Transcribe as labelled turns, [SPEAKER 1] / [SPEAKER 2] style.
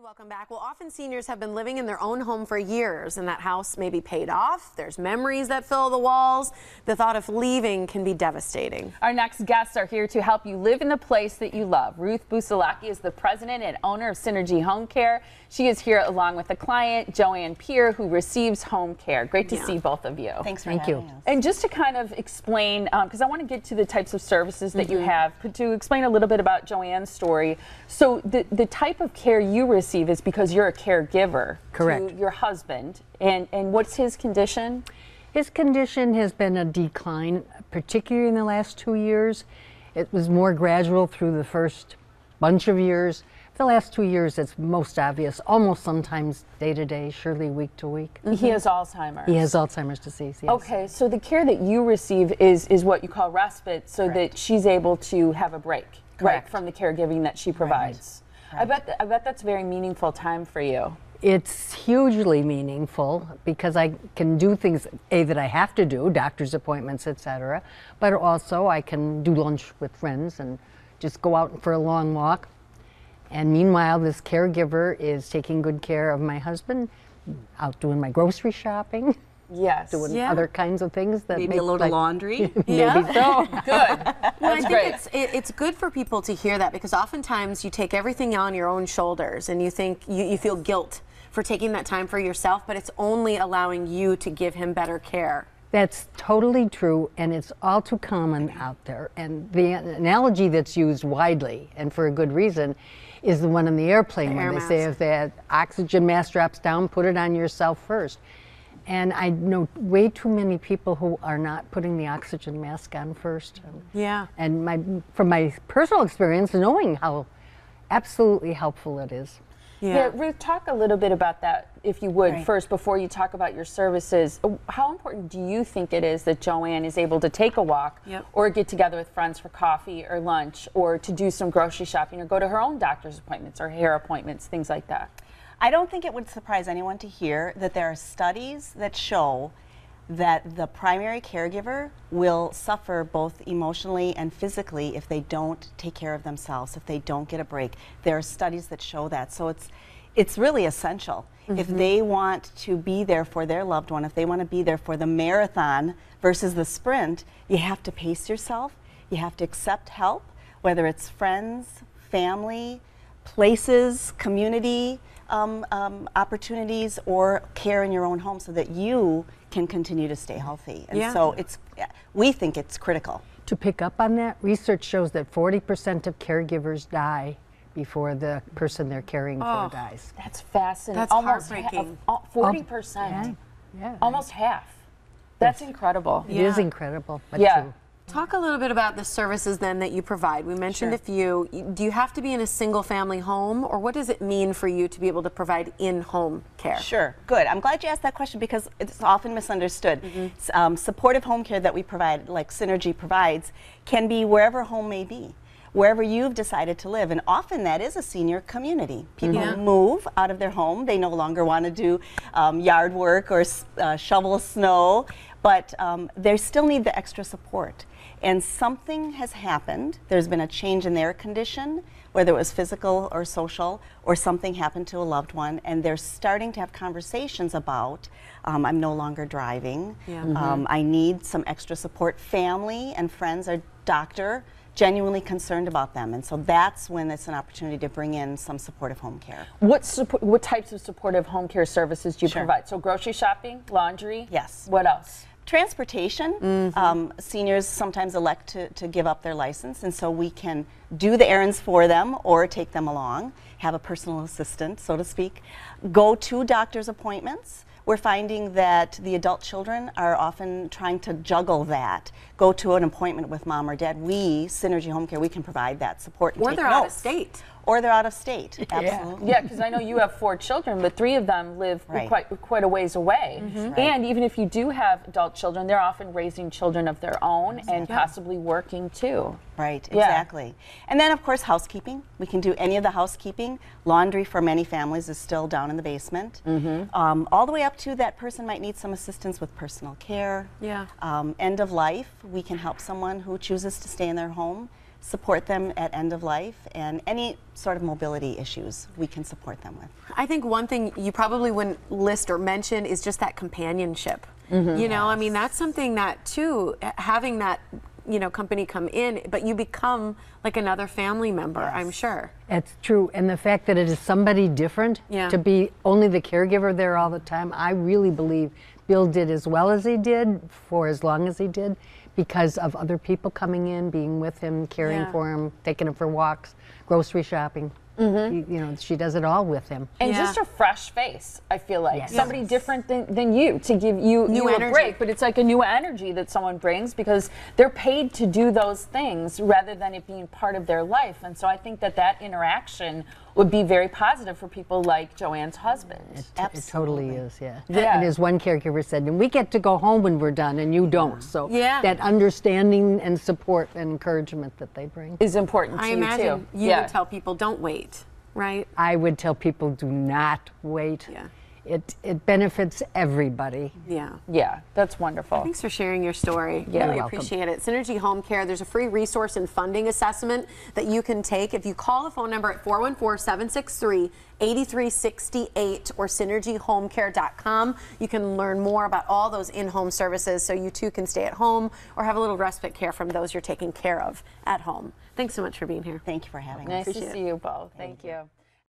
[SPEAKER 1] Welcome back. Well, often seniors have been living in their own home for years, and that house may be paid off. There's memories that fill the walls. The thought of leaving can be devastating.
[SPEAKER 2] Our next guests are here to help you live in the place that you love. Ruth Busalacchi is the president and owner of Synergy Home Care. She is here along with a client, Joanne Pier, who receives home care. Great to see both of you.
[SPEAKER 3] Thanks for having us.
[SPEAKER 2] And just to kind of explain, because I want to get to the types of services that you have, to explain a little bit about Joanne's story. So the type of care you receive is because you're a caregiver to your husband. And what's his condition?
[SPEAKER 4] His condition has been a decline, particularly in the last 2 years. It was more gradual through the first bunch of years. The last 2 years, it's most obvious, almost sometimes day to day, surely week to week.
[SPEAKER 2] He has Alzheimer's.
[SPEAKER 4] He has Alzheimer's disease, yes.
[SPEAKER 2] Okay, so the care that you receive is what you call respite, so that she's able to have a break, right, from the caregiving that she provides. I bet that's a very meaningful time for you.
[SPEAKER 4] It's hugely meaningful because I can do things, that I have to do, doctor's appointments, etc. But also I can do lunch with friends and just go out for a long walk. And meanwhile, this caregiver is taking good care of my husband, out doing my grocery shopping.
[SPEAKER 2] Yes.
[SPEAKER 4] Doing other kinds of things that
[SPEAKER 3] maybe a little laundry.
[SPEAKER 4] Maybe so.
[SPEAKER 2] Good.
[SPEAKER 1] Well, I think it's good for people to hear that, because oftentimes you take everything on your own shoulders and you think you feel guilt for taking that time for yourself, but it's only allowing you to give him better care.
[SPEAKER 4] That's totally true, and it's all too common out there. And the analogy that's used widely, and for a good reason, is the one in the airplane when they say if that oxygen mask drops down, put it on yourself first. And I know way too many people who are not putting the oxygen mask on first. And from my personal experience, knowing how absolutely helpful it is.
[SPEAKER 2] Yeah, Ruth, talk a little bit about that, if you would, first, before you talk about your services. How important do you think it is that Joanne is able to take a walk or get together with friends for coffee or lunch, or to do some grocery shopping or go to her own doctor's appointments or hair appointments, things like that?
[SPEAKER 3] I don't think it would surprise anyone to hear that there are studies that show that the primary caregiver will suffer both emotionally and physically if they don't take care of themselves, if they don't get a break. There are studies that show that. So it's really essential. If they want to be there for their loved one, if they want to be there for the marathon versus the sprint, you have to pace yourself. You have to accept help, whether it's friends, family, places, community opportunities, or care in your own home, so that you can continue to stay healthy. And so we think it's critical.
[SPEAKER 4] To pick up on that, research shows that 40% of caregivers die before the person they're caring for dies.
[SPEAKER 2] That's fascinating.
[SPEAKER 1] That's heartbreaking.
[SPEAKER 2] 40%. Almost half. That's incredible.
[SPEAKER 4] It is incredible, but true.
[SPEAKER 1] Talk a little bit about the services then that you provide. We mentioned a few. Do you have to be in a single family home, or what does it mean for you to be able to provide in-home care?
[SPEAKER 3] Sure, good. I'm glad you asked that question because it's often misunderstood. Supportive home care that we provide, like Synergy provides, can be wherever home may be, wherever you've decided to live, and often that is a senior community. People move out of their home. They no longer want to do yard work or shovel snow, but they still need the extra support. And something has happened. There's been a change in their condition, whether it was physical or social, or something happened to a loved one, and they're starting to have conversations about, I'm no longer driving, I need some extra support. Family and friends or doctor genuinely concerned about them, and so that's when it's an opportunity to bring in some supportive home care.
[SPEAKER 2] What types of supportive home care services do you provide? So grocery shopping, laundry?
[SPEAKER 3] Yes.
[SPEAKER 2] What else?
[SPEAKER 3] Transportation. Seniors sometimes elect to give up their license, and so we can do the errands for them or take them along, have a personal assistant, so to speak. Go to doctor's appointments. We're finding that the adult children are often trying to juggle that. Go to an appointment with mom or dad. We, Synergy Home Care, we can provide that support and
[SPEAKER 1] or
[SPEAKER 3] take
[SPEAKER 1] they're
[SPEAKER 3] notes.
[SPEAKER 1] out of state.
[SPEAKER 3] Or they're out of state, absolutely.
[SPEAKER 2] Yeah, because I know you have 4 children, but 3 of them live quite a ways away. And even if you do have adult children, they're often raising children of their own and possibly working too.
[SPEAKER 3] Right, exactly. And then, of course, housekeeping. We can do any of the housekeeping. Laundry for many families is still down in the basement. All the way up to that person might need some assistance with personal care. End of life, we can help someone who chooses to stay in their home support them at end of life, and any sort of mobility issues we can support them with.
[SPEAKER 1] I think one thing you probably wouldn't list or mention is just that companionship. You know, I mean, that's something that too, having that, you know, company come in, but you become like another family member, I'm sure.
[SPEAKER 4] It's true, and the fact that it is somebody different, to be only the caregiver there all the time, I really believe Bill did as well as he did for as long as he did because of other people coming in, being with him, caring for him, taking him for walks, grocery shopping. You know, she does it all with him.
[SPEAKER 2] And just a fresh face, I feel like. Somebody different than you to give you a break, but it's like a new energy that someone brings because they're paid to do those things rather than it being part of their life. And so I think that that interaction would be very positive for people like Joanne's husband.
[SPEAKER 4] It totally is, And as one caregiver said, and we get to go home when we're done and you don't. So that understanding and support and encouragement that they bring
[SPEAKER 2] is important to you too.
[SPEAKER 1] I imagine you would tell people, don't wait, right?
[SPEAKER 4] I would tell people, do not wait. It benefits everybody.
[SPEAKER 2] Yeah, that's wonderful.
[SPEAKER 1] Thanks for sharing your story.
[SPEAKER 2] Yeah,
[SPEAKER 1] really appreciate it. Synergy Home Care, there's a free resource and funding assessment that you can take. If you call the phone number at 414-763-8368 or synergyhomecare.com, you can learn more about all those in-home services so you too can stay at home or have a little respite care from those you're taking care of at home. Thanks so much for being here.
[SPEAKER 3] Thank you for having us.
[SPEAKER 2] Nice to see you both. Thank you.